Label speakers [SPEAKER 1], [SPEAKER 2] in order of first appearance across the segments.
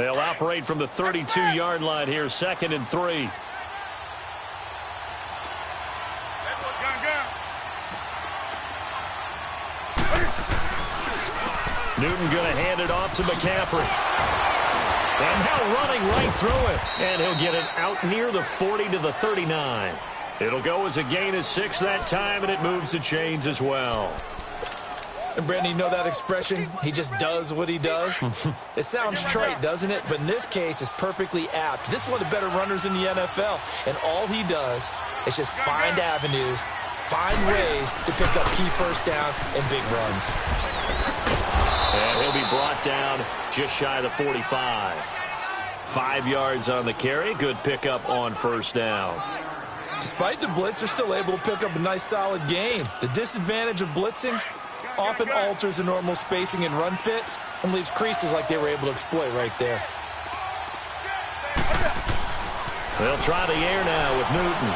[SPEAKER 1] They'll operate from the 32-yard line here, 2nd and 3. Newton going to hand it off to McCaffrey. And now running right through it. And he'll get it out near the 40 to the 39. It'll go as a gain of 6 that time, and it moves the chains as well.
[SPEAKER 2] And Brandon, you know that expression? He just does what he does? It sounds trite, doesn't it? But in this case, it's perfectly apt. This is one of the better runners in the NFL. And all he does is just find avenues, find ways to pick up key first downs and big runs.
[SPEAKER 1] And he'll be brought down just shy of the 45. 5 yards on the carry. Good pickup on first down.
[SPEAKER 2] Despite the blitz, they're still able to pick up a nice, solid gain. The disadvantage of blitzing often alters the normal spacing and run fits and leaves creases like they were able to exploit right there.
[SPEAKER 1] They'll try the air now with Newton.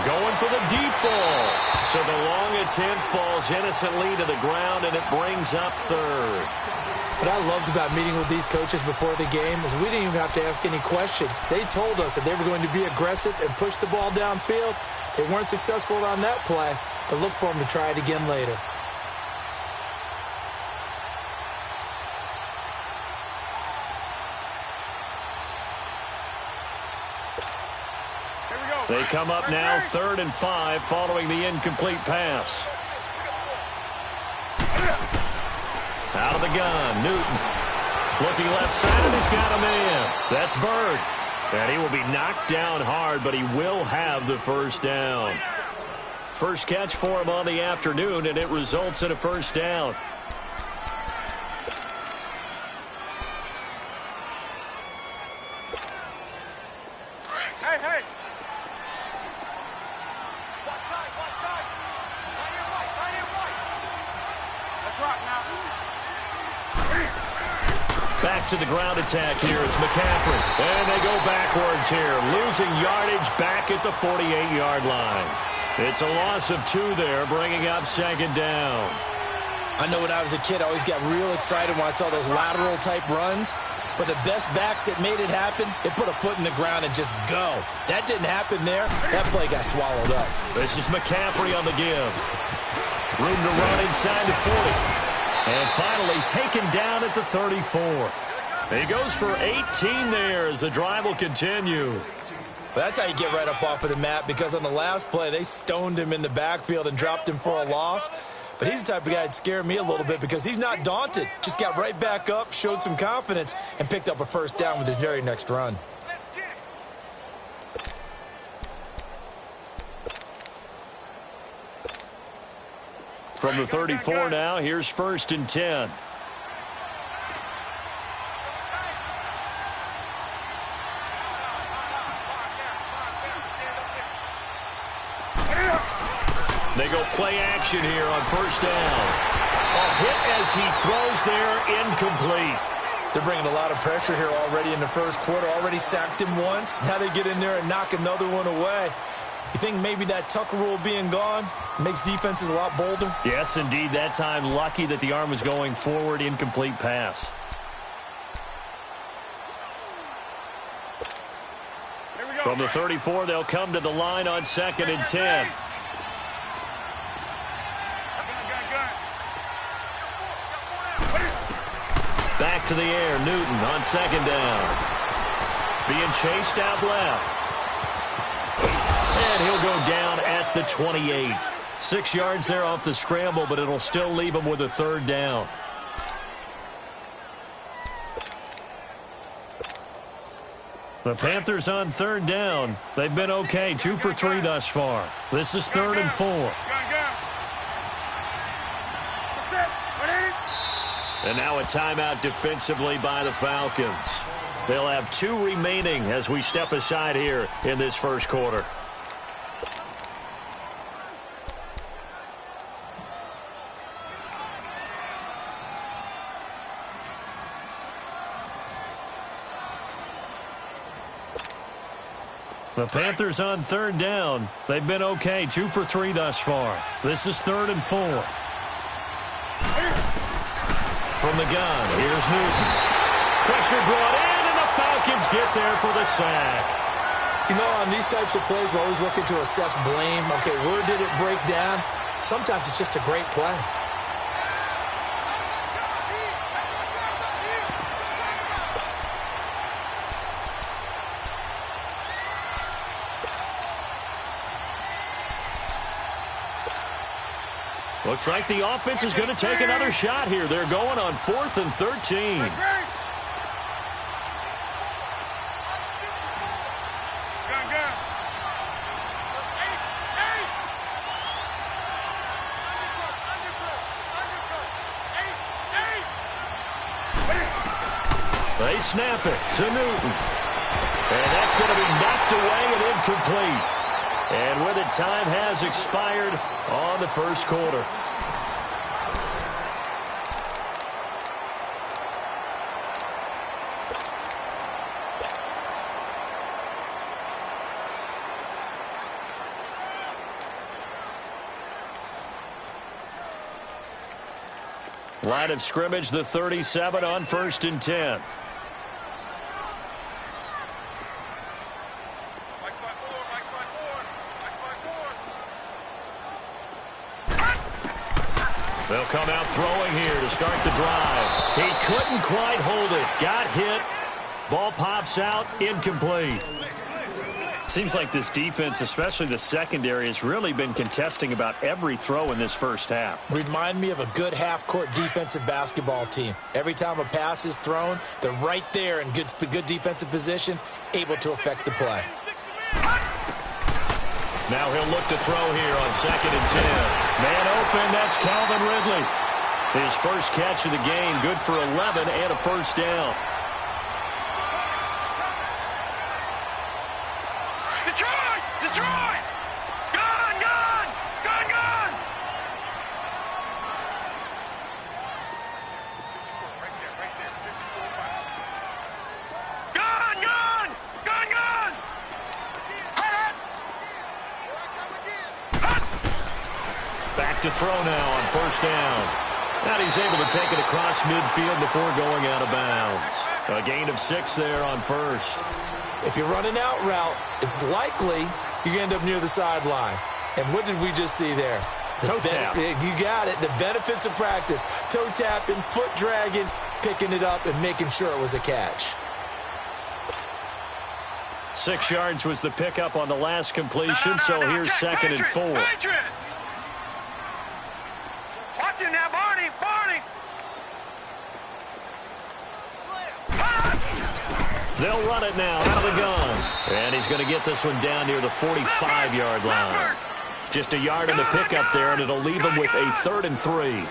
[SPEAKER 1] Going for the deep ball. So the long attempt falls innocently to the ground, and it brings up 3rd.
[SPEAKER 2] What I loved about meeting with these coaches before the game is we didn't even have to ask any questions. They told us that they were going to be aggressive and push the ball downfield. They weren't successful on that play, but look for them to try it again later.
[SPEAKER 1] They come up now 3rd and 5 following the incomplete pass. Out of the gun, Newton. Looking left side, and he's got a man. That's Bird. And he will be knocked down hard, but he will have the first down. First catch for him on the afternoon, and it results in a first down. Back to the ground attack here is McCaffrey. And they go backwards here, losing yardage back at the 48-yard line. It's a loss of 2 there, bringing up 2nd down.
[SPEAKER 2] I know when I was a kid, I always got real excited when I saw those lateral-type runs. But the best backs that made it happen, they put a foot in the ground and just go. That didn't happen there. That play got swallowed up.
[SPEAKER 1] This is McCaffrey on the give. Room to run inside the 40. And finally taken down at the 34. He goes for 18 there as the drive will continue.
[SPEAKER 2] Well, that's how you get right up off of the mat, because on the last play, they stoned him in the backfield and dropped him for a loss. But he's the type of guy that scared me a little bit because he's not daunted. Just got right back up, showed some confidence, and picked up a first down with his very next run.
[SPEAKER 1] From the 34 now, here's 1st and 10. They go play action here on first down. A hit as he throws there, incomplete.
[SPEAKER 2] They're bringing a lot of pressure here already in the first quarter. Already sacked him once. Now they get in there and knock another one away. You think maybe that Tucker rule being gone makes defenses a lot bolder?
[SPEAKER 1] Yes, indeed. That time, lucky that the arm was going forward, incomplete pass. From the 34, they'll come to the line on 2nd and 10. Back to the air, Newton on 2nd down. Being chased out left. And he'll go down at the 28. 6 yards there off the scramble, but it'll still leave him with a 3rd down. The Panthers on 3rd down. They've been okay, 2 for 3 thus far. This is 3rd and 4. And now a timeout defensively by the Falcons. They'll have 2 remaining as we step aside here in this first quarter. The Panthers on 3rd down. They've been okay, 2 for 3 thus far. This is 3rd and 4. From the gun, here's Newton. Pressure brought in, Falcons get there for the sack.
[SPEAKER 2] You know, on these types of plays, we're always looking to assess blame. Okay, where did it break down? Sometimes it's just a great play.
[SPEAKER 1] Looks like the offense is going to take another shot here. They're going on 4th and 13. They snap it to Newton. And that's going to be knocked away and incomplete. And with it, time has expired on the first quarter. Line of scrimmage, the 37 on 1st and 10. They'll come out throwing here to start the drive. He couldn't quite hold it. Got hit. Ball pops out. Incomplete. Seems like this defense, especially the secondary, has really been contesting about every throw in this first half.
[SPEAKER 2] Remind me of a good half-court defensive basketball team. Every time a pass is thrown, they're right there in good defensive position, able to affect the play.
[SPEAKER 1] Now he'll look to throw here on 2nd and 10. Man open, that's Calvin Ridley. His first catch of the game, good for 11 and a first down.
[SPEAKER 3] Detroit! Detroit! Gun! Gun! Gun! Gun! Gun! Gun! Gun! Gun!
[SPEAKER 1] Back to throw now on 1st down. And he's able to take it across midfield before going out of bounds. A gain of 6 there on 1st.
[SPEAKER 2] If you're running out route, it's likely you're going to end up near the sideline. And what did we just see there?
[SPEAKER 1] Toe tap.
[SPEAKER 2] You got it. The benefits of practice. Toe tapping, foot dragging, picking it up, and making sure it was a catch.
[SPEAKER 1] 6 yards was the pickup on the last completion, so here's 2nd and 4.
[SPEAKER 3] Watch him now, Barney! Barney!
[SPEAKER 1] They'll run it now out of the gun. And he's going to get this one down near the 45-yard line. Just a yard in the pickup there, and it'll leave him with a 3rd and 3.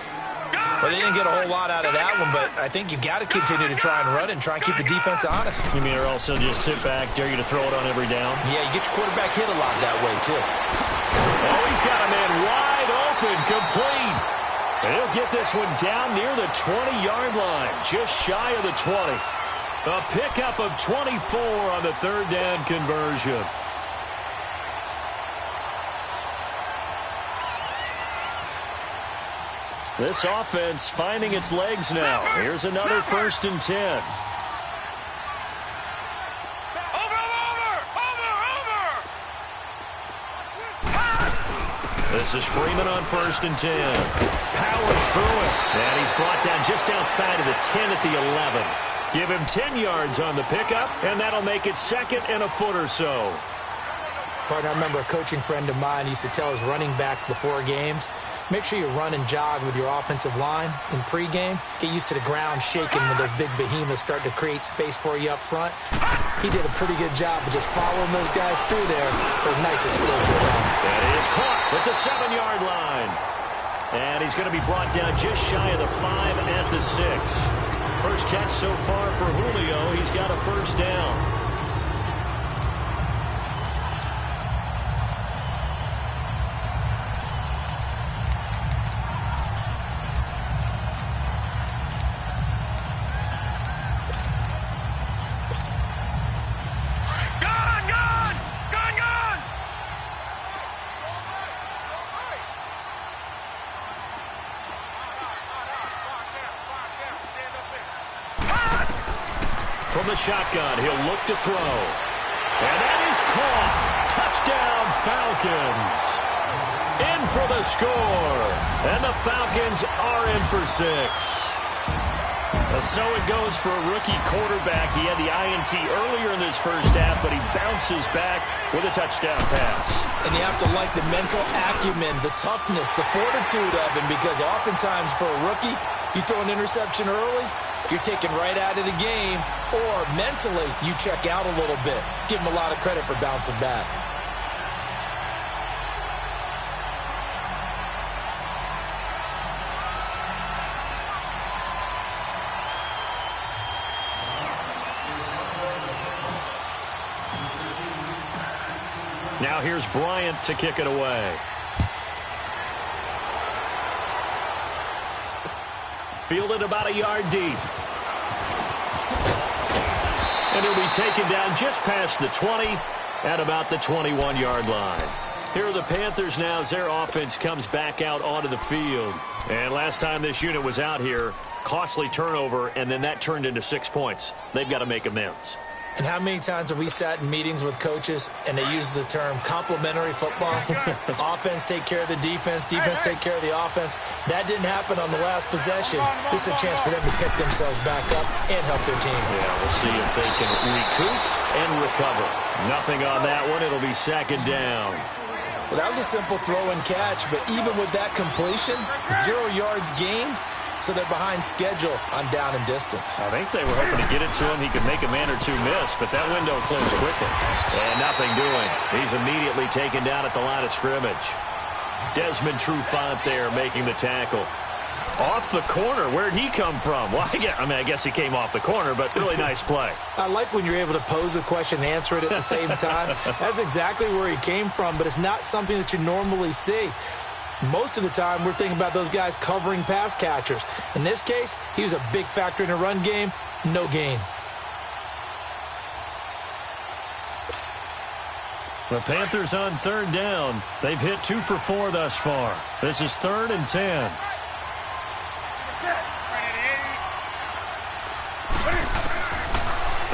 [SPEAKER 2] Well, they didn't get a whole lot out of that one, but I think you've got to continue to try and run and try and keep the defense honest.
[SPEAKER 1] You mean, or also just sit back, dare you to throw it on every down?
[SPEAKER 2] Yeah, you get your quarterback hit a lot that way, too.
[SPEAKER 1] Oh, he's got a man wide open, complete. And he'll get this one down near the 20-yard line, just shy of the 20. A pickup of 24 on the 3rd down conversion. This offense finding its legs now. Here's another 1st and 10. This is Freeman on 1st and 10. Powers through it. And he's brought down just outside of the 10 at the 11. Give him 10 yards on the pickup, and that'll make it 2nd and a foot or so.
[SPEAKER 2] Partner, I remember a coaching friend of mine used to tell his running backs before games, make sure you run and jog with your offensive line in pregame. Get used to the ground shaking when those big behemoths start to create space for you up front. He did a pretty good job of just following those guys through there for a nice explosive run.
[SPEAKER 1] That is caught at the 7-yard line. And he's going to be brought down just shy of the 5 at the 6. First catch so far for Julio. He's got a first down. from the shotgun. He'll look to throw. And that is caught. Touchdown, Falcons. In for the score. And the Falcons are in for 6. So it goes for a rookie quarterback. He had the INT earlier in this first half, but he bounces back with a touchdown pass.
[SPEAKER 2] And you have to like the mental acumen, the toughness, the fortitude of him, because oftentimes for a rookie, you throw an interception early, you're taken right out of the game, or mentally you check out a little bit. Give him a lot of credit for bouncing back.
[SPEAKER 1] Now here's Bryant to kick it away. Fielded about a yard deep. And he'll be taken down just past the 20 at about the 21-yard line. Here are the Panthers now as their offense comes back out onto the field. And last time this unit was out here, costly turnover, and then that turned into 6 points. They've got to make amends.
[SPEAKER 2] And how many times have we sat in meetings with coaches and they use the term complementary football? Offense take care of the defense, defense take care of the offense. That didn't happen on the last possession. This is a chance for them to pick themselves back up and help their team.
[SPEAKER 1] Yeah, we'll see if they can recoup and recover. Nothing on that one. It'll be second down.
[SPEAKER 2] Well, that was a simple throw and catch, but even with that completion, 0 yards gained. So they're behind schedule on down and distance.
[SPEAKER 1] I think they were hoping to get it to him. He could make a man or two miss, but that window closed quickly. And nothing doing. He's immediately taken down at the line of scrimmage. Desmond Trufant there making the tackle. Off the corner. Where'd he come from? Well, I guess he came off the corner, but really nice play.
[SPEAKER 2] I like when you're able to pose a question and answer it at the same time. That's exactly where he came from, but it's not something that you normally see. Most of the time, we're thinking about those guys covering pass catchers. In this case, he was a big factor in the run game. No gain.
[SPEAKER 1] The Panthers on third down. They've hit 2 for 4 thus far. This is 3rd and 10.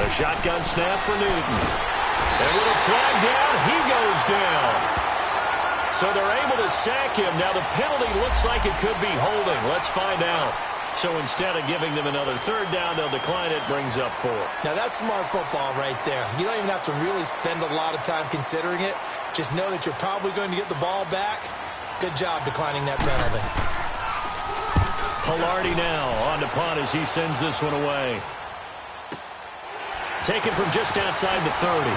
[SPEAKER 1] The shotgun snap for Newton. And with a flag down, he goes down. So they're able to sack him. Now the penalty looks like it could be holding. Let's find out. So instead of giving them another third down, they'll decline it. Brings up 4.
[SPEAKER 2] Now that's smart football right there. You don't even have to really spend a lot of time considering it. Just know that you're probably going to get the ball back. Good job declining that penalty.
[SPEAKER 1] Pilardi now on to punt as he sends this one away. Taken from just outside the 30.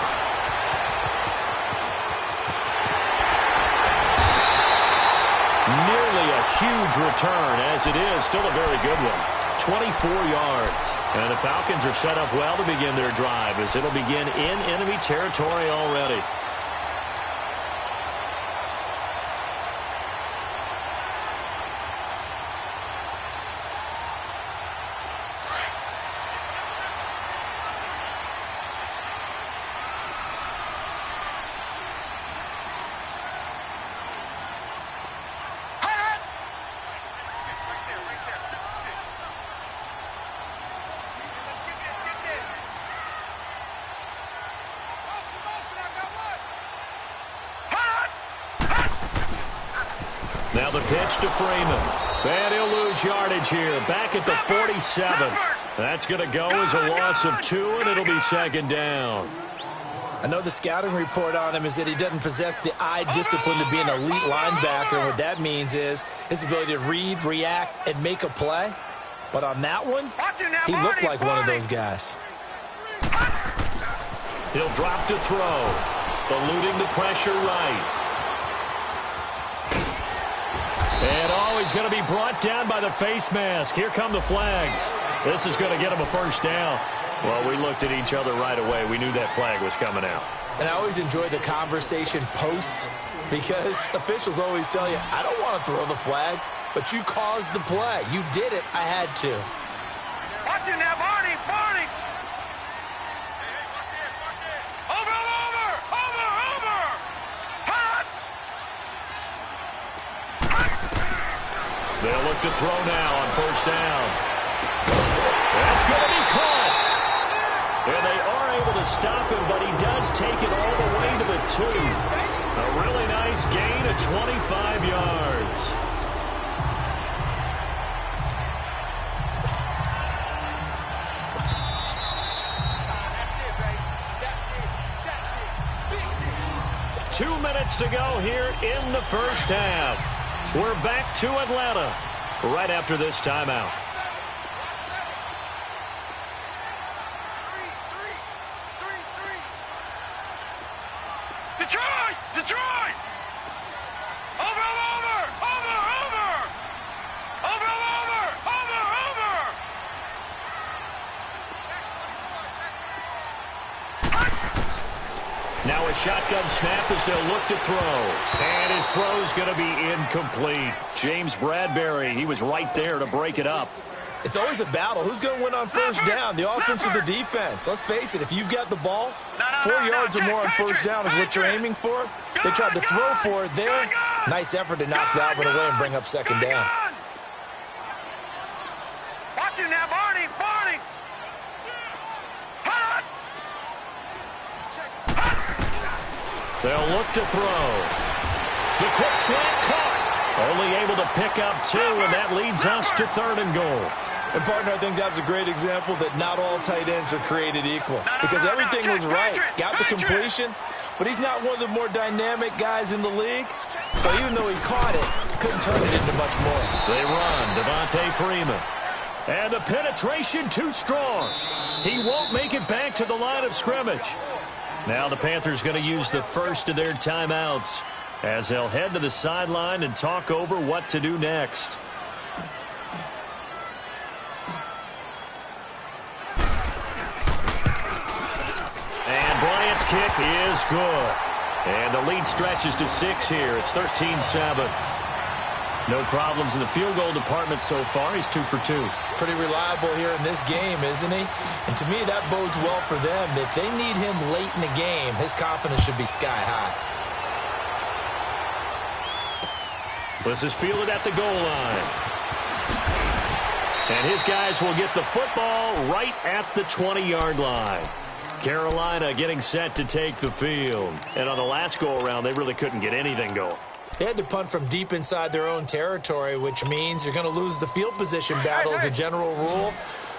[SPEAKER 1] Nearly a huge return, as it is still a very good one. 24 yards. And the Falcons are set up well to begin their drive as it'll begin in enemy territory already. Now the pitch to Freeman. And he'll lose yardage here. Back at the 47. That's going to go as a loss of 2, and it'll be second down.
[SPEAKER 2] I know the scouting report on him is that he doesn't possess the eye discipline to be an elite linebacker. And what that means is his ability to read, react, and make a play. But on that one, he looked like one of those guys.
[SPEAKER 1] He'll drop to throw. Eluding the pressure right. And he's going to be brought down by the face mask. Here come the flags. This is going to get him a first down. Well, we looked at each other right away. We knew that flag was coming out.
[SPEAKER 2] And I always enjoy the conversation post because officials always tell you, I don't want to throw the flag, but you caused the play. You did it. I had to.
[SPEAKER 3] Watch it now, Barney. Barney. Over. Hot.
[SPEAKER 1] They'll look to throw now on first down. That's going to be caught. able to stop him, but he does take it all the way to the 2. A really nice gain of 25 yards. Two minutes to go here in the first half. We're back to Atlanta right after this timeout.
[SPEAKER 3] Detroit! Detroit! Over!
[SPEAKER 1] Now a shotgun snap as they'll look to throw. And his throw's going to be incomplete. James Bradbury, he was right there to break it up.
[SPEAKER 2] It's always a battle. Who's going to win on first down, the offense or the defense? Let's face it, if you've got the ball, 4 yards or more on first down is what you're aiming for. They tried to throw for it there. Nice effort to knock that one away and bring up second down.
[SPEAKER 3] Watch him now, Barney!
[SPEAKER 1] They'll look to throw. The quick slant caught. Only able to pick up 2, and that leads us to 3rd and goal.
[SPEAKER 2] And, partner, I think that's a great example that not all tight ends are created equal. Because everything was right. Got the completion, but he's not one of the more dynamic guys in the league. So even though he caught it, couldn't turn it into much more.
[SPEAKER 1] They run, Devontae Freeman. And the penetration too strong. He won't make it back to the line of scrimmage. Now the Panthers going to use the first of their timeouts as they'll head to the sideline and talk over what to do next. And Bryant's kick is good. And the lead stretches to 6 here. It's 13-7. No problems in the field goal department so far. He's 2 for 2.
[SPEAKER 2] Pretty reliable here in this game, isn't he? And to me, that bodes well for them. If they need him late in the game, his confidence should be sky high.
[SPEAKER 1] This is fielded at the goal line. And his guys will get the football right at the 20-yard line. Carolina getting set to take the field. And on the last go-around, they really couldn't get anything going.
[SPEAKER 2] They had to punt from deep inside their own territory, which means you're going to lose the field position battle as a general rule.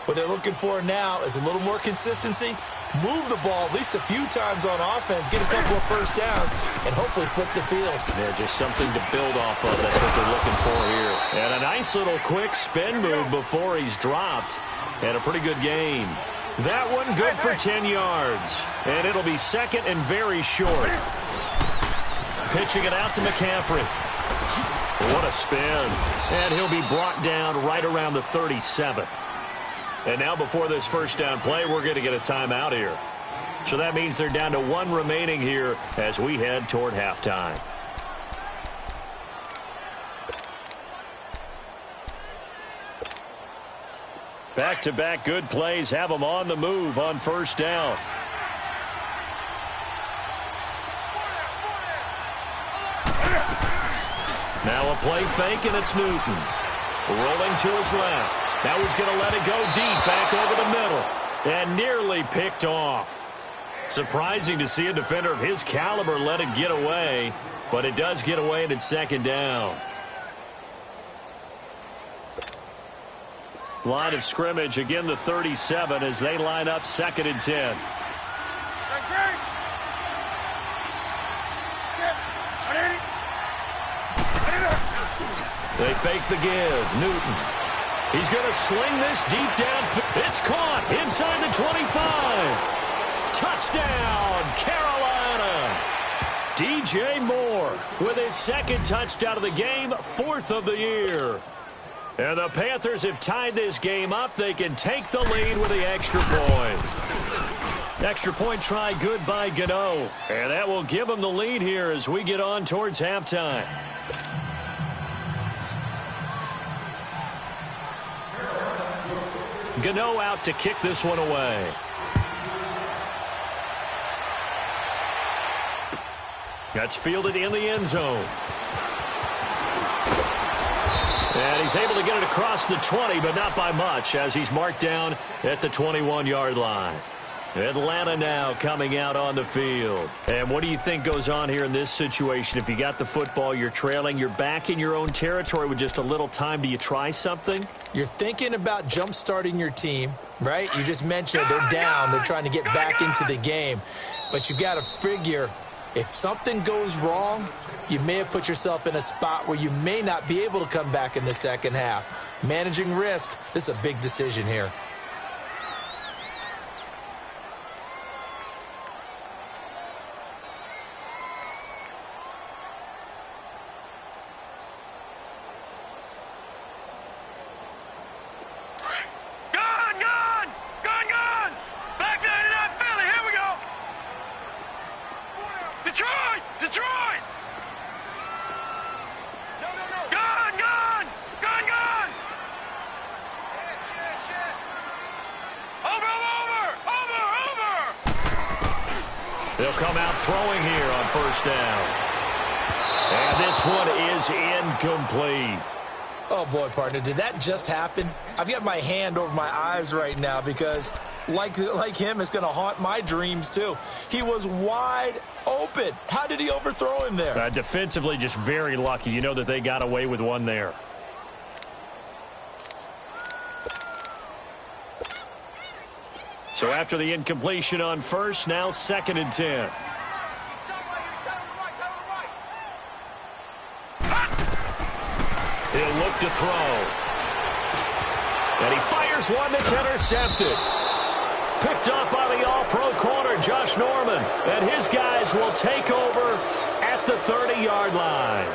[SPEAKER 2] What they're looking for now is a little more consistency, move the ball at least a few times on offense, get a couple of first downs, and hopefully flip the field.
[SPEAKER 1] Yeah, just something to build off of. That's what they're looking for here. And a nice little quick spin move before he's dropped. And a pretty good gain. That one good for 10 yards. And it'll be second and very short. Pitching it out to McCaffrey. What a spin. And he'll be brought down right around the 37. And now before this first down play, we're going to get a timeout here. So that means they're down to 1 remaining here as we head toward halftime. Back-to-back good plays have them on the move on first down. Now a play fake, and it's Newton. Rolling to his left. Now he's going to let it go deep back over the middle. And nearly picked off. Surprising to see a defender of his caliber let it get away. But it does get away, and it's second down. Line of scrimmage, again the 37 as they line up 2nd and 10. They fake the give. Newton. He's going to sling this deep down. It's caught inside the 25. Touchdown, Carolina. DJ Moore with his 2nd touchdown of the game, 4th of the year. And the Panthers have tied this game up. They can take the lead with the extra point. Extra point try good by Gano. And that will give them the lead here as we get on towards halftime. Gano out to kick this one away. That's fielded in the end zone. And he's able to get it across the 20, but not by much, as he's marked down at the 21-yard line. Atlanta now coming out on the field. And what do you think goes on here in this situation? If you got the football, you're trailing, you're back in your own territory with just a little time. Do you try something?
[SPEAKER 2] You're thinking about jump-starting your team, right? You just mentioned they're down. They're trying to get back into the game. But you got to figure if something goes wrong, you may have put yourself in a spot where you may not be able to come back in the second half. Managing risk, this is a big decision here.
[SPEAKER 1] They'll come out throwing here on first down. And this one is incomplete.
[SPEAKER 2] Oh, boy, partner, did that just happen? I've got my hand over my eyes right now because, like him, it's going to haunt my dreams, too. He was wide open. How did he overthrow him there?
[SPEAKER 1] Defensively, just very lucky. You know that they got away with one there. So after the incompletion on first, now 2nd and 10. He'll look to throw. And he fires one that's intercepted. Picked up by the all-pro corner, Josh Norman. And his guys will take over at the 30-yard line.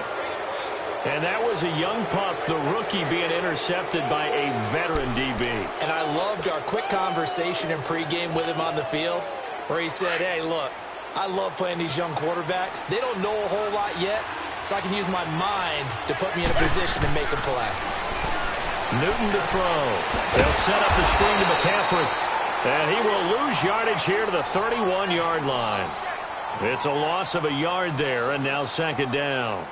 [SPEAKER 1] And that was a young pup, the rookie, being intercepted by a veteran DB.
[SPEAKER 2] And I loved our quick conversation in pregame with him on the field where he said, hey, look, I love playing these young quarterbacks. They don't know a whole lot yet, so I can use my mind to put me in a position to make a play.
[SPEAKER 1] Newton to throw. They'll set up the screen to McCaffrey. And he will lose yardage here to the 31-yard line. It's a loss of a yard there, and now 2nd down.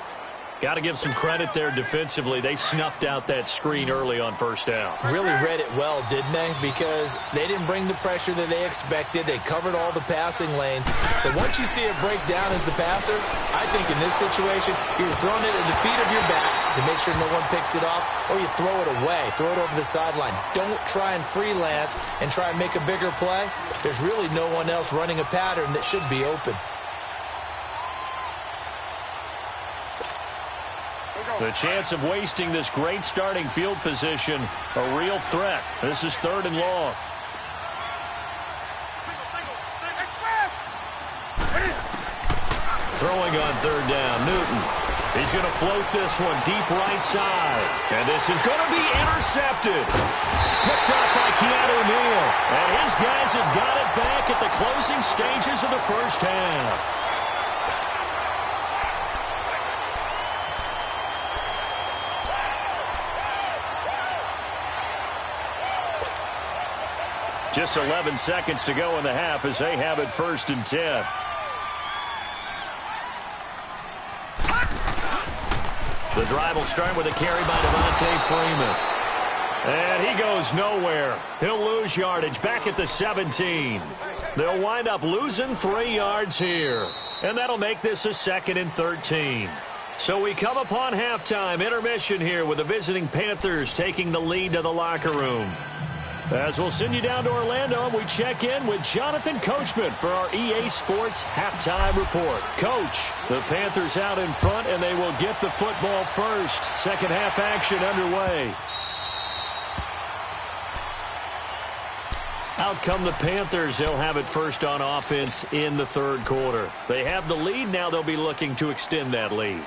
[SPEAKER 1] Got to give some credit there defensively. They snuffed out that screen early on first down.
[SPEAKER 2] Really read it well, didn't they? Because they didn't bring the pressure that they expected. They covered all the passing lanes. So once you see it break down as the passer, I think in this situation, you're throwing it at the feet of your back to make sure no one picks it off, or you throw it away, throw it over the sideline. Don't try and freelance and try and make a bigger play. There's really no one else running a pattern that should be open.
[SPEAKER 1] The chance of wasting this great starting field position, a real threat. This is 3rd and long. Throwing on 3rd down, Newton. He's going to float this one deep right side. And this is going to be intercepted. Picked up by Keanu Neal. And his guys have got it back at the closing stages of the first half. Just 11 seconds to go in the half as they have it 1st and 10. The drive will start with a carry by Devontae Freeman. And he goes nowhere. He'll lose yardage back at the 17. They'll wind up losing 3 yards here. And that'll make this a 2nd and 13. So we come upon halftime intermission here with the visiting Panthers taking the lead to the locker room. As we'll send you down to Orlando, and we check in with Jonathan Coachman for our EA Sports Halftime Report. Coach, the Panthers out in front, and they will get the football first. Second half action underway. Out come the Panthers. They'll have it first on offense in the 3rd quarter. They have the lead. Now they'll be looking to extend that lead.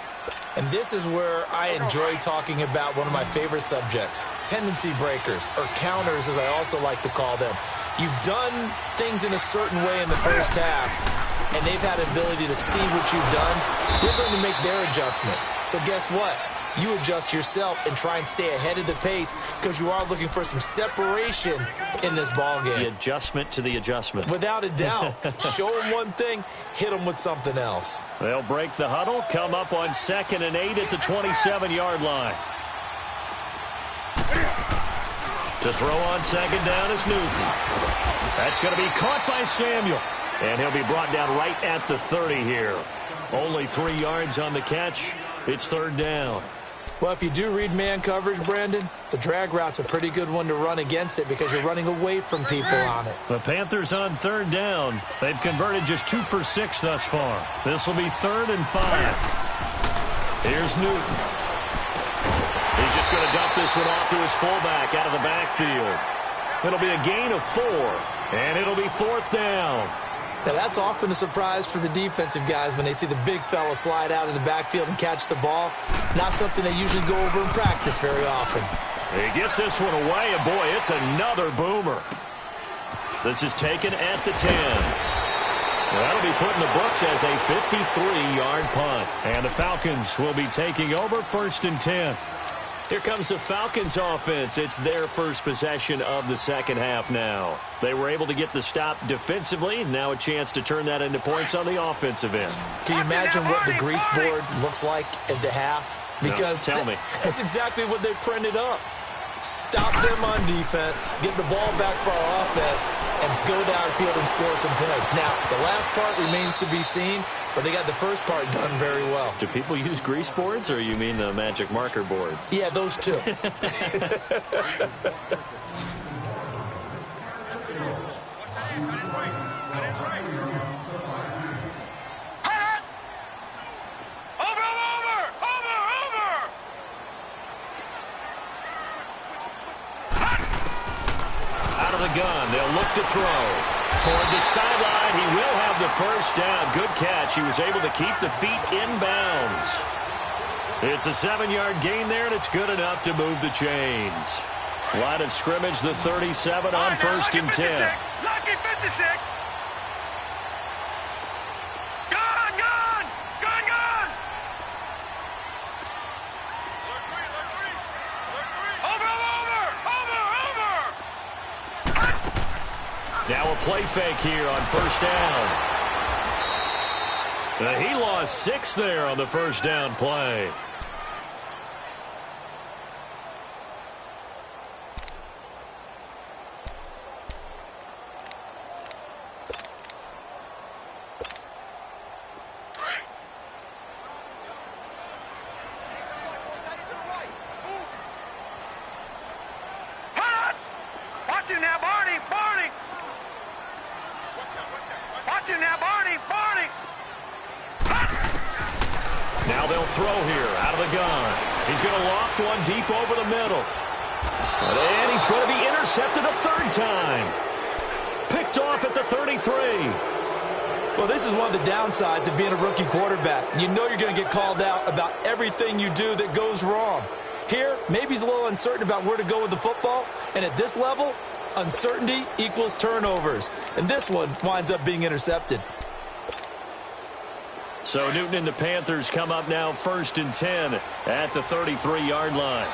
[SPEAKER 2] And this is where I enjoy talking about one of my favorite subjects, tendency breakers, or counters as I also like to call them. You've done things in a certain way in the first half, and they've had the ability to see what you've done. They're going to make their adjustments. So guess what? You adjust yourself and try and stay ahead of the pace because you are looking for some separation in this ballgame.
[SPEAKER 1] The adjustment to the adjustment.
[SPEAKER 2] Without a doubt. Show them one thing, hit them with something else.
[SPEAKER 1] They'll break the huddle, come up on 2nd and 8 at the 27-yard line. To throw on second down is Newton. That's going to be caught by Samuel. And he'll be brought down right at the 30 here. Only 3 yards on the catch. It's third down.
[SPEAKER 2] Well, if you do read man coverage, Brandon, the drag route's a pretty good one to run against it because you're running away from people on it.
[SPEAKER 1] The Panthers on third down. They've converted just 2 for 6 thus far. This will be 3rd and 5. Here's Newton. He's just going to dump this one off to his fullback out of the backfield. It'll be a gain of 4, and it'll be 4th down.
[SPEAKER 2] Now, that's often a surprise for the defensive guys when they see the big fella slide out of the backfield and catch the ball. Not something they usually go over in practice very often.
[SPEAKER 1] He gets this one away, and boy, it's another boomer. This is taken at the 10. That'll be put in the books as a 53-yard punt. And the Falcons will be taking over 1st and 10. Here comes the Falcons offense. It's their first possession of the second half now. They were able to get the stop defensively. Now a chance to turn that into points on the offensive end.
[SPEAKER 2] Can you imagine what the grease board looks like at the half? Because
[SPEAKER 1] no, tell me.
[SPEAKER 2] That's exactly what they printed up. Stop them on defense, get the ball back for our offense, and go downfield and score some points. Now, the last part remains to be seen, but they got the first part done very well.
[SPEAKER 1] Do people use grease boards, or you mean the magic marker boards?
[SPEAKER 2] Yeah, those two.
[SPEAKER 1] Gun. They'll look to throw. Toward the sideline. He will have the first down. Good catch. He was able to keep the feet in bounds. It's a 7-yard gain there, and it's good enough to move the chains. Line of scrimmage, the 37 on 1st and 10.
[SPEAKER 3] Lucky 56. Gun, gun, gun, gun.
[SPEAKER 1] Now a play fake here on 1st down. He lost 6 there on the 1st down play.
[SPEAKER 3] Watch him now, Barney, Barney. Watch him now, Barney, Barney.
[SPEAKER 1] Now they'll throw here out of the gun. He's going to loft one deep over the middle. And he's going to be intercepted a 3rd time. Picked off at the 33.
[SPEAKER 2] Well, this is one of the downsides of being a rookie quarterback. You know you're going to get called out about everything you do that goes wrong. Here, maybe he's a little uncertain about where to go with the football. And at this level, uncertainty equals turnovers. And this one winds up being intercepted.
[SPEAKER 1] So Newton and the Panthers come up now 1st and 10 at the 33-yard line.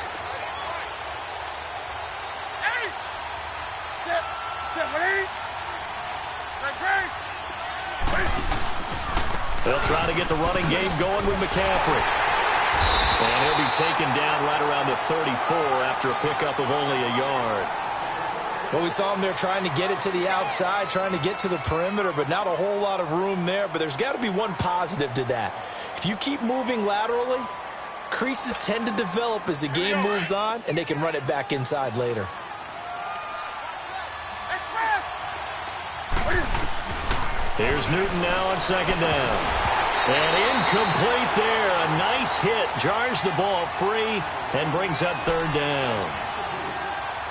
[SPEAKER 1] They'll try to get the running game going with McCaffrey. And he'll be taken down right around the 34 after a pickup of only a yard.
[SPEAKER 2] Well, we saw him there trying to get it to the outside, trying to get to the perimeter, but not a whole lot of room there. But there's got to be one positive to that. If you keep moving laterally, creases tend to develop as the game moves on, and they can run it back inside later.
[SPEAKER 1] Here's Newton now on 2nd down. And incomplete there. A nice hit. Jars the ball free and brings up 3rd down.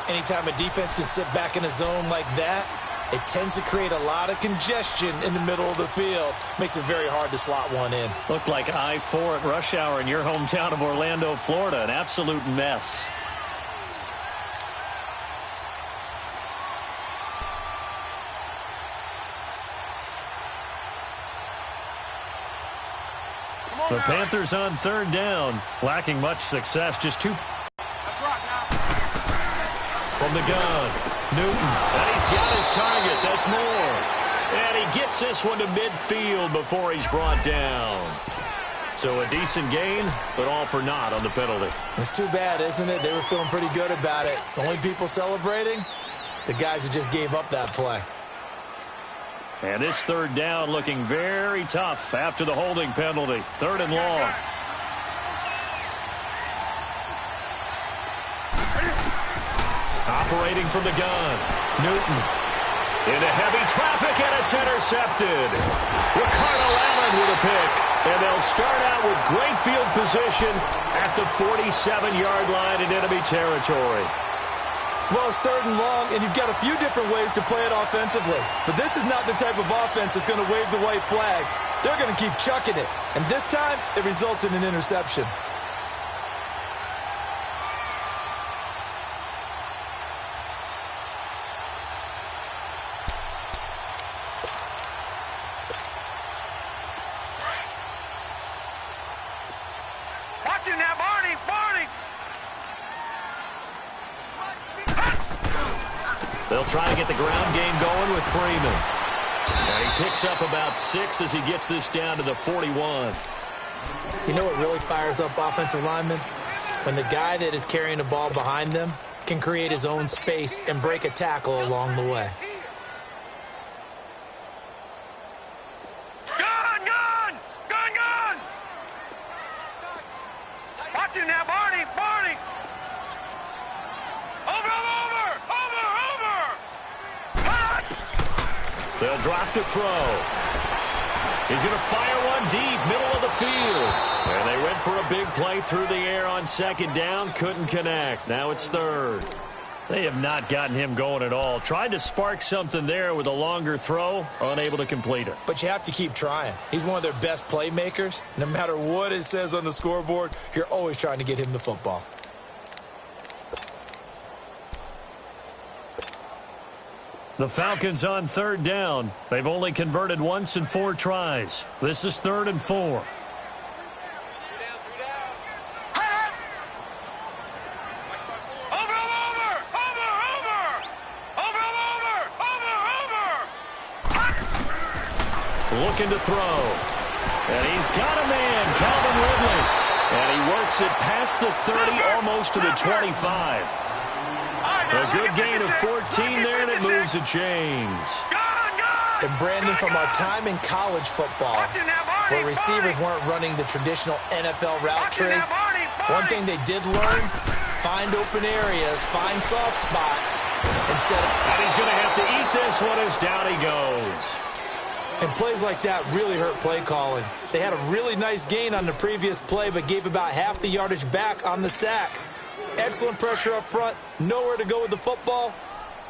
[SPEAKER 2] Anytime a defense can sit back in a zone like that, it tends to create a lot of congestion in the middle of the field. Makes it very hard to slot one in.
[SPEAKER 1] Looked like I-4 at rush hour in your hometown of Orlando, Florida. An absolute mess. The Panthers on 3rd down, lacking much success. Just 2 from the gun. Newton, and he's got his target. That's more. And he gets this one to midfield before he's brought down. So a decent gain, but all for naught on the penalty.
[SPEAKER 2] It's too bad, isn't it? They were feeling pretty good about it. The only people celebrating, the guys who just gave up that play.
[SPEAKER 1] And this third down looking very tough after the holding penalty. 3rd and long. Operating from the gun. Newton. Into heavy traffic, and it's intercepted. Ricardo Allen with a pick. And they'll start out with great field position at the 47-yard line in enemy territory.
[SPEAKER 2] Well, it's 3rd and long, and you've got a few different ways to play it offensively. But this is not the type of offense that's going to wave the white flag. They're going to keep chucking it. And this time, it results in an interception.
[SPEAKER 3] Watch it now, Barney, Barney.
[SPEAKER 1] They'll try to get the ground game going with Freeman. And he picks up about 6 as he gets this down to the 41.
[SPEAKER 2] You know what really fires up offensive linemen? When the guy that is carrying the ball behind them can create his own space and break a tackle along the way.
[SPEAKER 3] Gun, gun, gun, gun. Watch it now, Barney, Barney. Over. Cut.
[SPEAKER 1] They'll drop to throw. He's going to fire one deep, middle of the field. And they went for a big play through the air on 2nd down. Couldn't connect. Now it's 3rd. They have not gotten him going at all. Tried to spark something there with a longer throw. Unable to complete it.
[SPEAKER 2] But you have to keep trying. He's one of their best playmakers. No matter what it says on the scoreboard, you're always trying to get him the football.
[SPEAKER 1] The Falcons on 3rd down. They've only converted once in 4 tries. This is 3rd and 4. Looking to throw. And he's got a man, Calvin Ridley. And he works it past the 30, almost to the 25. A good gain of 14 there, and it moves the chains.
[SPEAKER 2] And Brandon, from our time in college football, where receivers weren't running the traditional NFL route tree, one thing they did learn, find open areas, find soft spots, and set up.
[SPEAKER 1] And he's going to have to eat this one as down he goes.
[SPEAKER 2] And plays like that really hurt play calling. They had a really nice gain on the previous play, but gave about half the yardage back on the sack. Excellent pressure up front, nowhere to go with the football.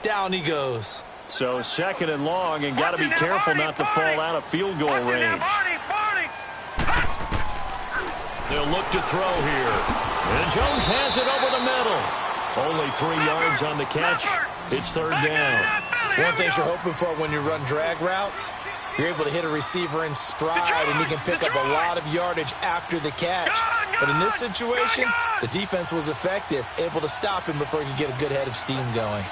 [SPEAKER 2] Down he goes.
[SPEAKER 1] So 2nd and long, and got to be careful not to fall out of field goal range. They'll look to throw here. And Jones has it over the middle. Only 3 yards on the catch. It's 3rd down.
[SPEAKER 2] One thing you're hoping for when you run drag routes, you're able to hit a receiver in stride, and he can pick up a lot of yardage after the catch. But in this situation, the defense was effective, able to stop him before he could get a good head of steam going.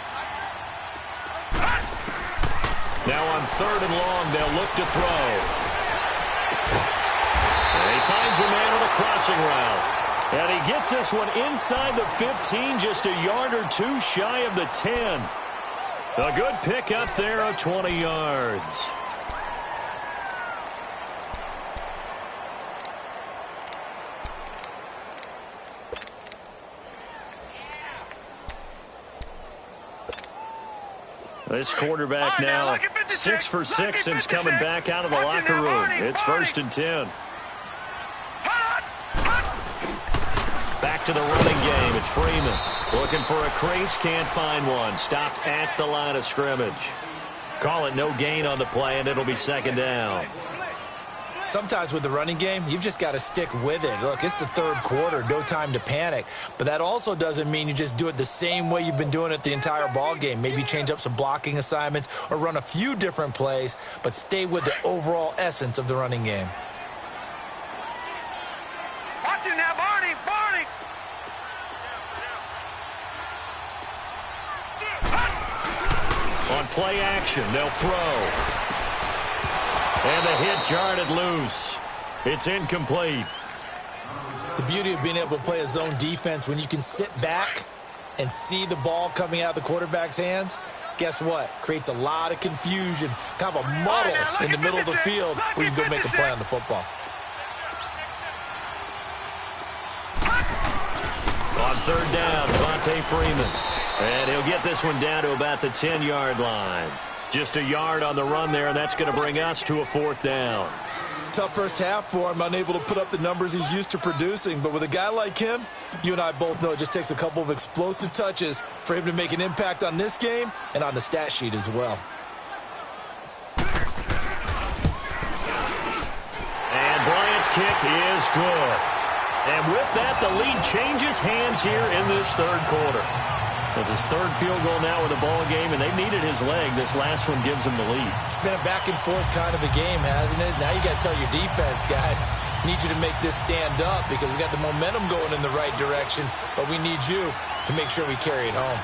[SPEAKER 1] Now on 3rd and long, they'll look to throw. And he finds a man on a crossing route. And he gets this one inside the 15, just a yard or 2 shy of the 10. A good pick up there of 20 yards. This quarterback now 6 for 6 since coming back out of the locker room. It's 1st and 10. Back to the running game. It's Freeman. Looking for a crease. Can't find one. Stopped at the line of scrimmage. Call it no gain on the play, and it'll be 2nd down.
[SPEAKER 2] Sometimes with the running game, you've just got to stick with it. Look, it's the 3rd quarter, no time to panic. But that also doesn't mean you just do it the same way you've been doing it the entire ball game. Maybe change up some blocking assignments or run a few different plays, but stay with the overall essence of the running game.
[SPEAKER 3] Watch it now, Barney, Barney.
[SPEAKER 1] On play action, they'll throw. And the hit jarred it loose. It's incomplete.
[SPEAKER 2] beauty of being able to play a zone defense. When you can sit back and see the ball coming out of the quarterback's hands, guess what? Creates a lot of confusion, kind of a muddle in the middle of the field where you can go make a play on the football.
[SPEAKER 1] On third down, Devontae Freeman. And he'll get this one down to about the 10-yard line. Just a yard on the run there, and that's going to bring us to a fourth down.
[SPEAKER 2] Tough first half for him, unable to put up the numbers he's used to producing. But with a guy like him, you and I both know it just takes a couple of explosive touches for him to make an impact on this game and on the stat sheet as well.
[SPEAKER 1] And Bryant's kick is good. And with that, the lead changes hands here in this third quarter. It's his third field goal now in the ball game, and they needed his leg. This last one gives him the lead.
[SPEAKER 2] It's been a back-and-forth kind of a game, hasn't it? Now you got to tell your defense, guys, need you to make this stand up because we got the momentum going in the right direction, but we need you to make sure we carry it home.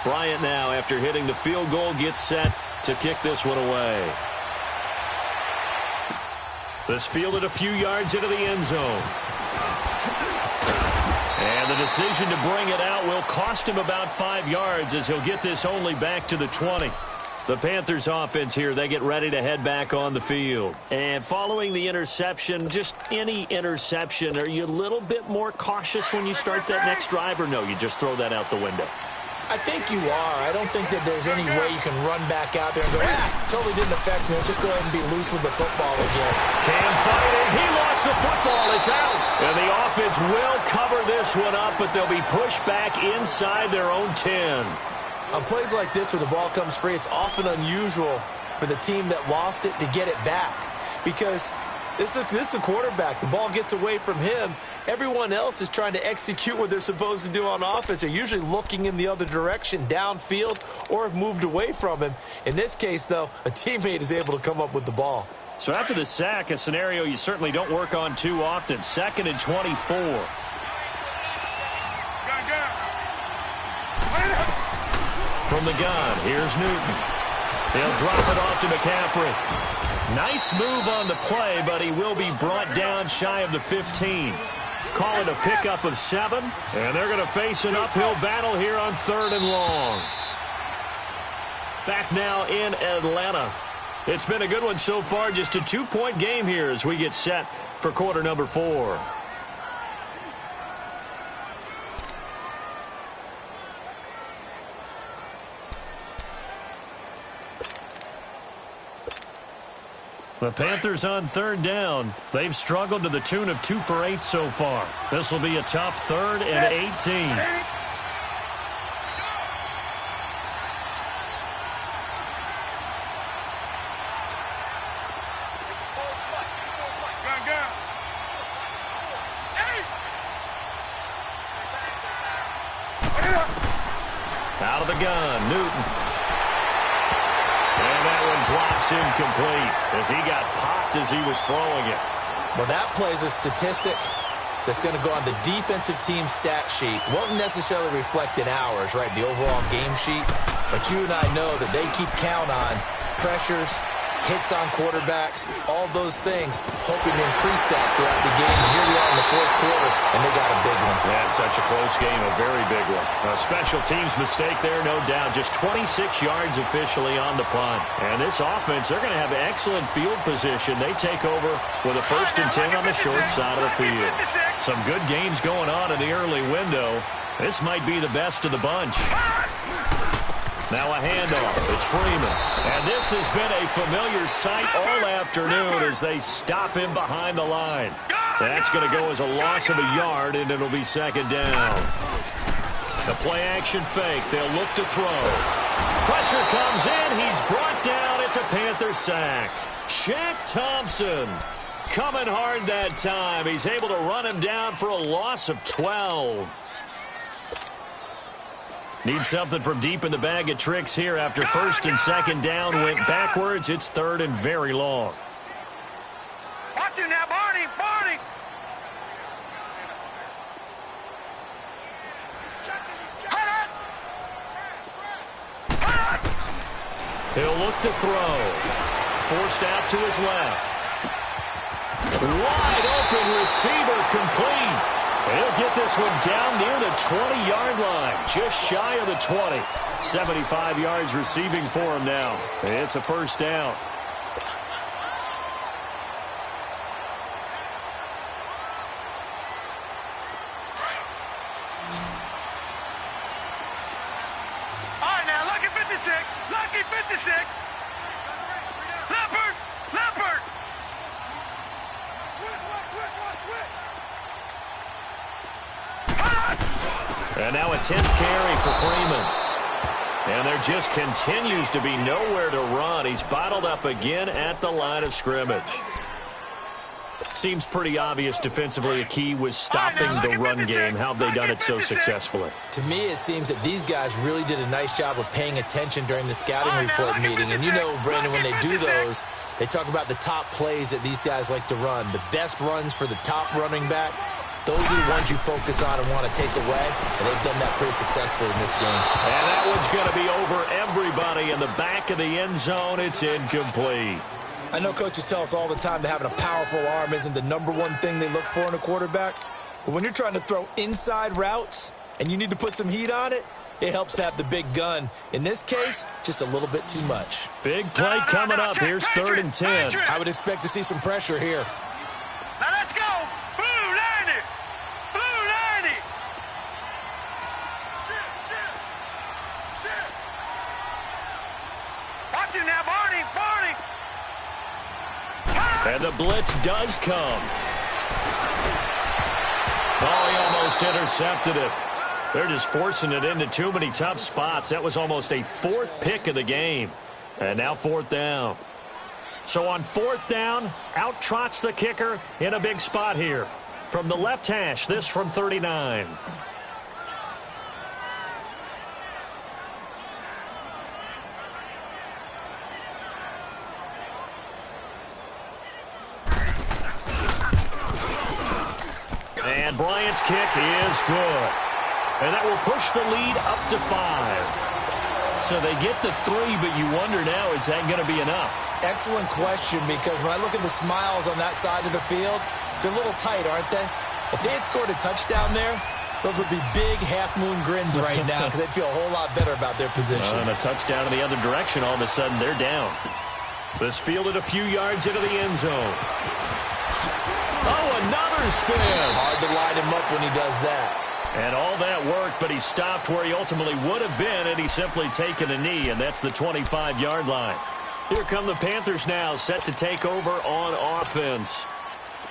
[SPEAKER 1] Bryant now, after hitting the field goal, gets set to kick this one away. This fielded a few yards into the end zone. And the decision to bring it out will cost him about 5 yards as he'll get this only back to the 20. The Panthers offense here, they get ready to head back on the field. And following the interception, just any interception, are you a little bit more cautious when you start that next drive, or no, you just throw that out the window?
[SPEAKER 2] I think you are. I don't think that there's any way you can run back out there and go, totally didn't affect me. Just go ahead and be loose with the football again.
[SPEAKER 1] Cam fighting. He lost the football. It's out. And the offense will cover this one up, but they'll be pushed back inside their own 10.
[SPEAKER 2] On plays like this where the ball comes free, it's often unusual for the team that lost it to get it back. Because this is the quarterback. The ball gets away from him. Everyone else is trying to execute what they're supposed to do on offense. They're usually looking in the other direction, downfield, or have moved away from him. In this case, though, a teammate is able to come up with the ball.
[SPEAKER 1] So after the sack, a scenario you certainly don't work on too often. 2nd and 24. From the gun, here's Newton. They'll drop it off to McCaffrey. Nice move on the play, but he will be brought down shy of the 15. Call it a pickup of 7, and they're going to face an uphill battle here on 3rd and long. Back now in Atlanta. It's been a good one so far, just a 2-point game here as we get set for quarter number 4. The Panthers on 3rd down. They've struggled to the tune of 2 for 8 so far. This will be a tough 3rd and 18. Out of the gun, Newton. And that one drops incomplete as he got popped as he was throwing it.
[SPEAKER 2] Well, that plays a statistic that's going to go on the defensive team stat sheet. Won't necessarily reflect in ours, right, the overall game sheet. But you and I know that they keep count on pressures, hits on quarterbacks, all those things, hoping to increase that throughout the game. And here we are in the 4th quarter, and they got a big one.
[SPEAKER 1] Yeah, it's such a close game, a very big one. A special teams mistake there, no doubt. Just 26 yards officially on the punt. And this offense, they're going to have excellent field position. They take over with a 1st and 10 on the short side of the field. Some good games going on in the early window. This might be the best of the bunch. Now a handoff. It's Freeman. And this has been a familiar sight all afternoon as they stop him behind the line. That's going to go as a loss of a yard, and it'll be 2nd down. The play-action fake. They'll look to throw. Pressure comes in. He's brought down. It's a Panther sack. Shaq Thompson coming hard that time. He's able to run him down for a loss of 12. Need something from deep in the bag of tricks here after 1st and 2nd down went backwards. It's 3rd and very long.
[SPEAKER 3] Watch you now, Barney! Barney!
[SPEAKER 1] He'll look to throw. Forced out to his left. Wide open receiver complete. And he'll get this one down near the 20-yard line, just shy of the 20. 75 yards receiving for him now. It's a first down.
[SPEAKER 3] All right, now, lucky 56. Lucky 56. Leopard. Leopard.
[SPEAKER 1] And now a 10th carry for Freeman. And there just continues to be nowhere to run. He's bottled up again at the line of scrimmage. Seems pretty obvious defensively a key was stopping the run game. How have they done it so successfully?
[SPEAKER 2] To me, it seems that these guys really did a nice job of paying attention during the scouting report meeting. And you know, Brandon, when they do those, they talk about the top plays that these guys like to run. The best runs for the top running back. Those are the ones you focus on and want to take away, and they've done that pretty successfully in this game.
[SPEAKER 1] And that one's going to be over everybody in the back of the end zone. It's incomplete.
[SPEAKER 2] I know coaches tell us all the time that having a powerful arm isn't the #1 thing they look for in a quarterback. But when you're trying to throw inside routes and you need to put some heat on it, it helps to have the big gun. In this case, just a little bit too much.
[SPEAKER 1] Big play coming up. Here's 3rd and 10.
[SPEAKER 2] I would expect to see some pressure here.
[SPEAKER 3] Now let's go. Blue 90. Blue 90. Watch him now, Barney. Barney.
[SPEAKER 1] And the blitz does come. Oh, he almost intercepted it. They're just forcing it into too many tough spots. That was almost a 4th pick of the game. And now 4th down. So on 4th down, out trots the kicker in a big spot here. From the left hash, this from 39. And Bryant's kick is good. And that will push the lead up to 5. So they get to 3, but you wonder now, is that going to be enough?
[SPEAKER 2] Excellent question, because when I look at the smiles on that side of the field, they're a little tight, aren't they? If they had scored a touchdown there, those would be big half-moon grins right now because they'd feel a whole lot better about their position.
[SPEAKER 1] And a touchdown in the other direction, all of a sudden they're down. This fielded a few yards into the end zone. Oh, another spin.
[SPEAKER 2] Hard to line him up when he does that.
[SPEAKER 1] And all that worked, but he stopped where he ultimately would have been, and he's simply taken a knee, and that's the 25-yard line. Here come the Panthers now, set to take over on offense.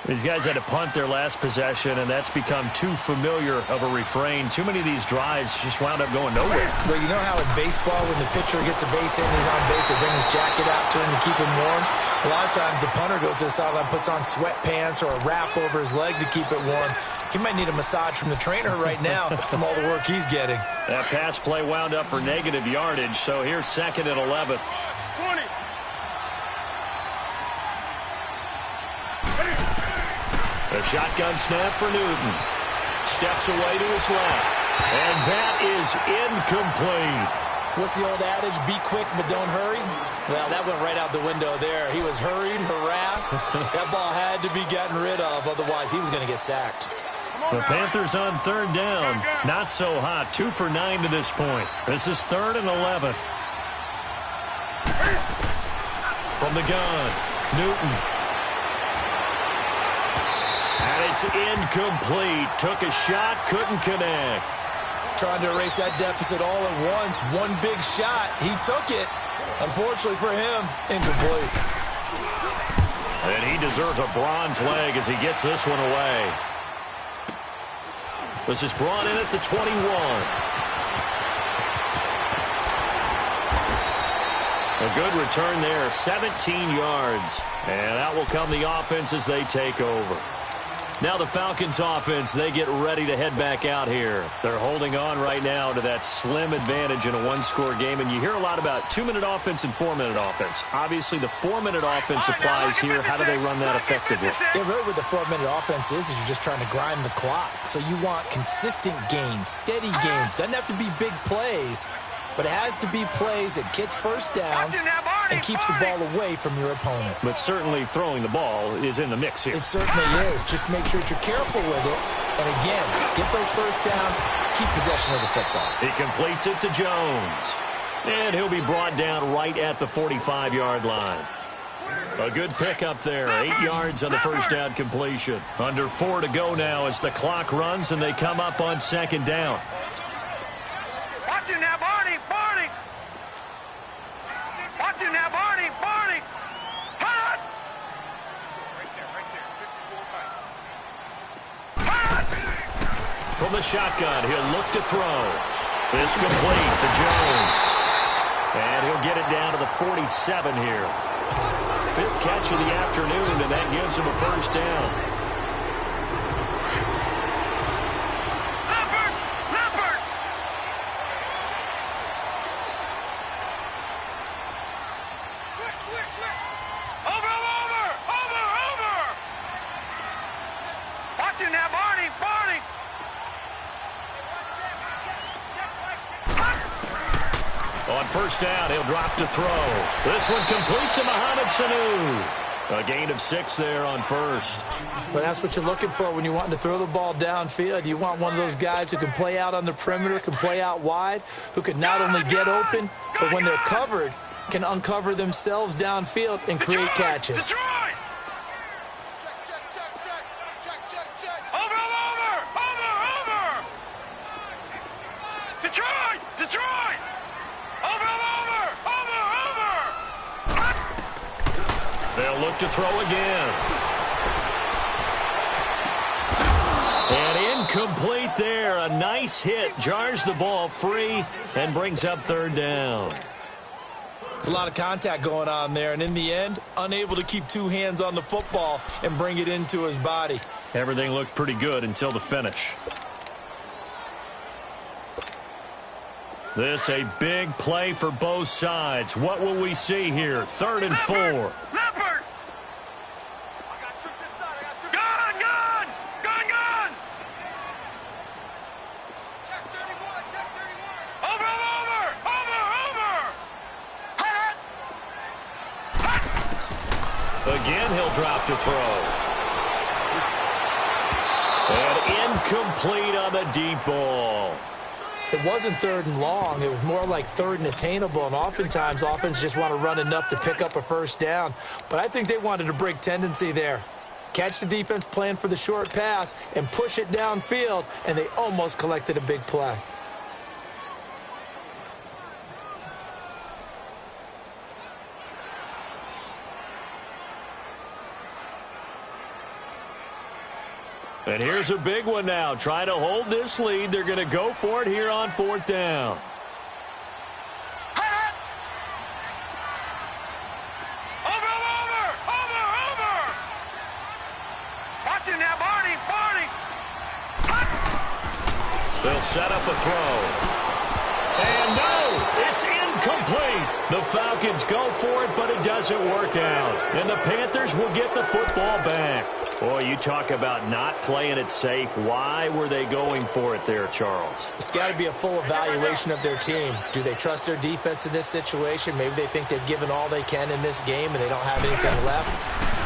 [SPEAKER 1] These guys had to punt their last possession, and that's become too familiar of a refrain. Too many of these drives just wound up going nowhere.
[SPEAKER 2] Well, you know how in baseball, when the pitcher gets a base hit and he's on base, they bring his jacket out to him to keep him warm? A lot of times the punter goes to the sideline, puts on sweatpants or a wrap over his leg to keep it warm. He might need a massage from the trainer right now from all the work he's getting.
[SPEAKER 1] That pass play wound up for negative yardage, so here's 2nd and 11.
[SPEAKER 3] 20.
[SPEAKER 1] A shotgun snap for Newton. Steps away to his left. And that is incomplete.
[SPEAKER 2] What's the old adage? Be quick, but don't hurry? Well, that went right out the window there. He was hurried, harassed. That ball had to be gotten rid of, otherwise he was going to get sacked.
[SPEAKER 1] The Panthers on 3rd down. Not so hot. 2 for 9 to this point. This is 3rd and 11. From the gun, Newton. And it's incomplete. Took a shot, couldn't connect.
[SPEAKER 2] Trying to erase that deficit all at once. One big shot. He took it. Unfortunately for him, incomplete.
[SPEAKER 1] And he deserves a bronze leg as he gets this one away. This is brought in at the 21. A good return there, 17 yards. And out will come the offense as they take over. Now the Falcons offense, they get ready to head back out here. They're holding on right now to that slim advantage in a one-score game. And you hear a lot about 2-minute offense and 4-minute offense. Obviously, the 4-minute offense applies here. How do they run that effectively?
[SPEAKER 2] Yeah, really what the 4-minute offense is you're just trying to grind the clock. So you want consistent gains, steady gains. Doesn't have to be big plays, but it has to be plays that gets first downs and keeps the ball away from your opponent.
[SPEAKER 1] But certainly throwing the ball is in the mix here.
[SPEAKER 2] It certainly is. Just make sure that you're careful with it. And again, get those first downs, keep possession of the football.
[SPEAKER 1] He completes it to Jones. And he'll be brought down right at the 45-yard line. A good pickup there, 8 yards on the first down completion. Under 4 to go now as the clock runs and they come up on second down.
[SPEAKER 3] Watch it now, Barney, Barney. Watch it now, Barney, Barney. Hot!
[SPEAKER 1] From the shotgun, he'll look to throw. This complete to Jones. And he'll get it down to the 47 here. 5th catch of the afternoon, and that gives him a first down.
[SPEAKER 3] Leopard! Leopard! Switch! Over! Watch it now, Barney, Barney!
[SPEAKER 1] On first down, he'll drop to throw. This one complete to Mohamed Sanu. A gain of 6 there on first.
[SPEAKER 2] But that's what you're looking for when you want to throw the ball downfield. You want one of those guys who can play out on the perimeter, can play out wide, who can not only get open, but when they're covered, can uncover themselves downfield and create catches.
[SPEAKER 3] Detroit! Over! Detroit! Over!
[SPEAKER 1] They'll look to throw again. And incomplete there. A nice hit. Jars the ball free and brings up third down.
[SPEAKER 2] It's a lot of contact going on there, and in the end, unable to keep 2 hands on the football and bring it into his body.
[SPEAKER 1] Everything looked pretty good until the finish. This a big play for both sides. What will we see here? 3rd and 4.
[SPEAKER 3] Leopard! Gun! Check 31! Over!
[SPEAKER 1] Again, he'll drop to throw. And incomplete on the deep ball.
[SPEAKER 2] It wasn't 3rd and long. It was more like 3rd and attainable, and oftentimes offense just want to run enough to pick up a first down. But I think they wanted to break tendency there. Catch the defense playing for the short pass and push it downfield, and they almost collected a big play.
[SPEAKER 1] And here's a big one now. Trying to hold this lead. They're going to go for it here on 4th down.
[SPEAKER 3] Over! Watch it now, Barney!
[SPEAKER 1] They'll set up a throw. And no, it's incomplete. The Falcons go for it, but it doesn't work out. And the Panthers will get the football back. Boy, you talk about not playing it safe. Why were they going for it there, Charles?
[SPEAKER 2] It's got to be a full evaluation of their team. Do they trust their defense in this situation? Maybe they think they've given all they can in this game and they don't have anything left.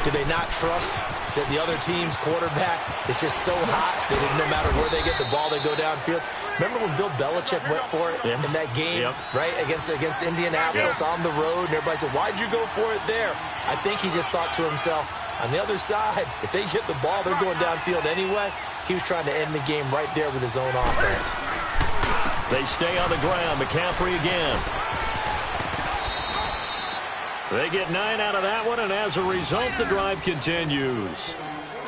[SPEAKER 2] Do they not trust that the other team's quarterback is just so hot that no matter where they get the ball, they go downfield? Remember when Bill Belichick went for it in that game, right, against Indianapolis on the road, and everybody said, why'd you go for it there? I think he just thought to himself, on the other side, if they get the ball, they're going downfield anyway. He was trying to end the game right there with his own offense.
[SPEAKER 1] They stay on the ground. McCaffrey again. They get 9 out of that one, and as a result, the drive continues.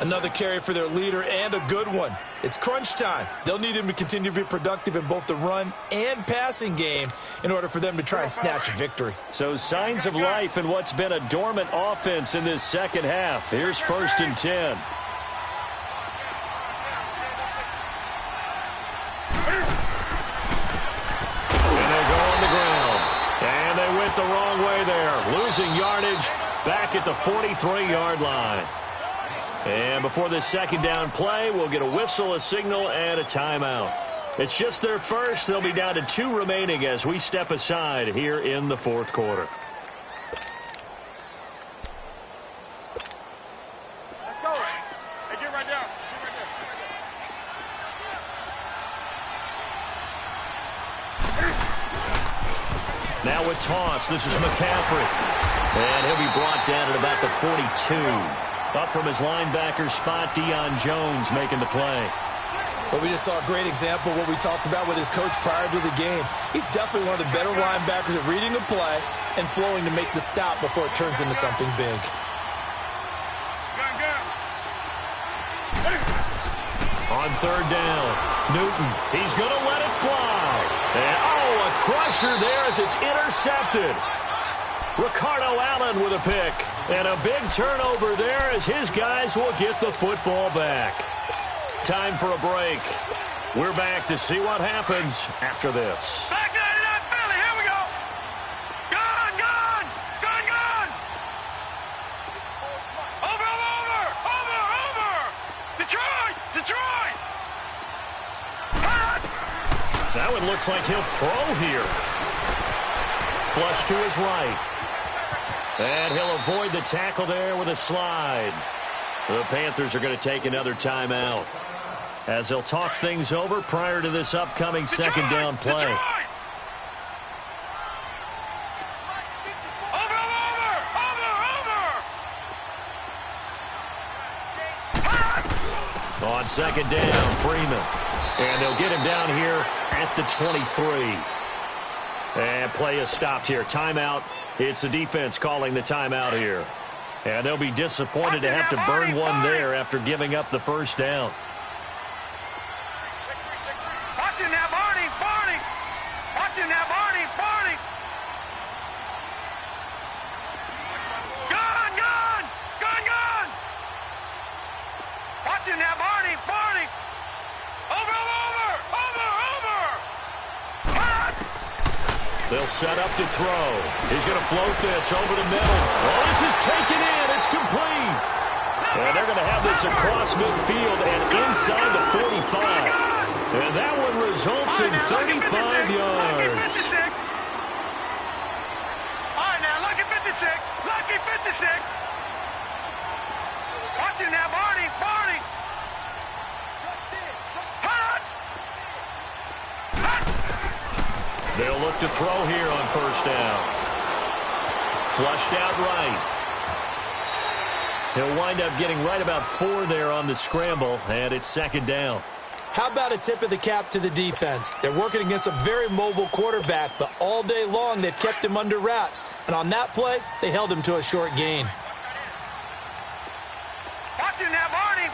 [SPEAKER 2] Another carry for their leader, and a good one. It's crunch time. They'll need him to continue to be productive in both the run and passing game in order for them to try and snatch a victory.
[SPEAKER 1] So signs of life in what's been a dormant offense in this second half. Here's 1st and 10. The wrong way there, losing yardage back at the 43-yard line. And before this second down play, we'll get a whistle, a signal, and a timeout. It's just their first. They'll be down to 2 remaining as we step aside here in the 4th quarter.
[SPEAKER 3] right there.
[SPEAKER 1] Now with toss, this is McCaffrey. And he'll be brought down at about the 42. Up from his linebacker spot, Deion Jones making the play.
[SPEAKER 2] But we just saw a great example of what we talked about with his coach prior to the game. He's definitely one of the better linebackers at reading a play and flowing to make the stop before it turns into something big.
[SPEAKER 1] On third down, Newton, he's going to let it fly. And, oh, a crusher there as it's intercepted. Ricardo Allen with a pick. And a big turnover there as his guys will get the football back. Time for a break. We're back to see what happens after this.
[SPEAKER 3] Back 99 Philly, here we go. Gone, gone, gone, gone. Over. Detroit, Detroit.
[SPEAKER 1] That one looks like he'll throw here. Flush to his right. And he'll avoid the tackle there with a slide. The Panthers are going to take another timeout as they'll talk things over prior to this upcoming second down play.
[SPEAKER 3] Detroit. Over.
[SPEAKER 1] On second down, Freeman. And they'll get him down here at the 23. And play is stopped here. Timeout. It's the defense calling the timeout here. And they'll be disappointed to have to burn one there after giving up the first down.
[SPEAKER 3] Watching that, Barney. Watching that, Barney. Gone. Watching that, Barney. Over.
[SPEAKER 1] They'll set up to throw. He's going to float this over the middle. Oh, this is taken in. It's complete. And they're going to have this across midfield and inside the 45. And that one results in 35 yards.
[SPEAKER 3] All right, now, lucky 56. Watching that, Barney.
[SPEAKER 1] They'll look to throw here on first down. Flushed out right. He'll wind up getting right about 4 there on the scramble, and it's second down.
[SPEAKER 2] How about a tip of the cap to the defense? They're working against a very mobile quarterback, but all day long they've kept him under wraps. And on that play, they held him to a short gain.
[SPEAKER 3] Watching that, Barney.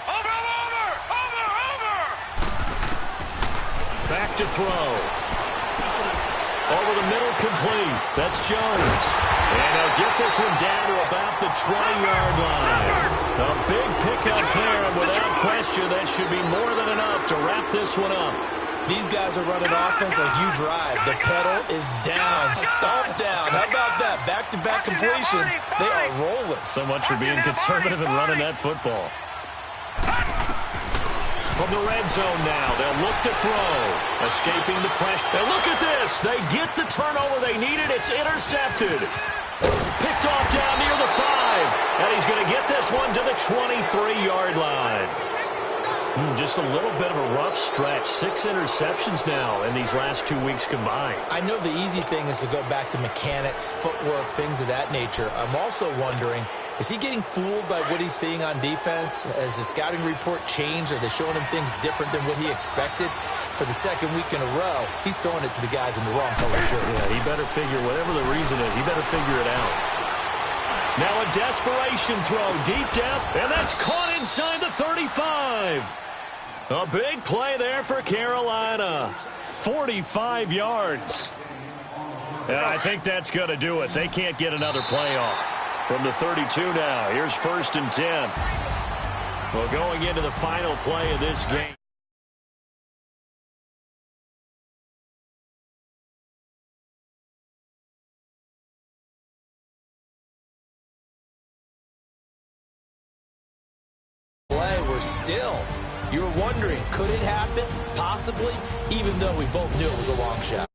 [SPEAKER 3] Over.
[SPEAKER 1] Back to throw. Over the middle, complete. That's Jones. And they'll get this one down to about the 20-yard line. A big pickup there, and without question, that should be more than enough to wrap this one up.
[SPEAKER 2] These guys are running offense like you drive. The pedal is down, stomped down. How about that? Back-to-back completions. They are rolling.
[SPEAKER 1] So much for being conservative and running that football. From the red zone now, they'll look to throw. Escaping the pressure. And look at this. They get the turnover they needed. It's intercepted. Picked off down near the 5. And he's going to get this one to the 23-yard line. Just a little bit of a rough stretch. 6 interceptions now in these last 2 weeks combined.
[SPEAKER 2] I know the easy thing is to go back to mechanics, footwork, things of that nature. I'm also wondering, is he getting fooled by what he's seeing on defense? Has the scouting report changed? Are they showing him things different than what he expected? For the second week in a row, he's throwing it to the guys in the wrong color shirt.
[SPEAKER 1] Yeah, he better figure, whatever the reason is, he better figure it out. Now a desperation throw deep down, and that's caught inside the 35. A big play there for Carolina. 45 yards. And I think that's going to do it. They can't get another play off. From the 32 now, here's 1st and 10. Well, going into the final play of this game.
[SPEAKER 2] Still, you're wondering, could it happen? Possibly, even though we both knew it was a long shot.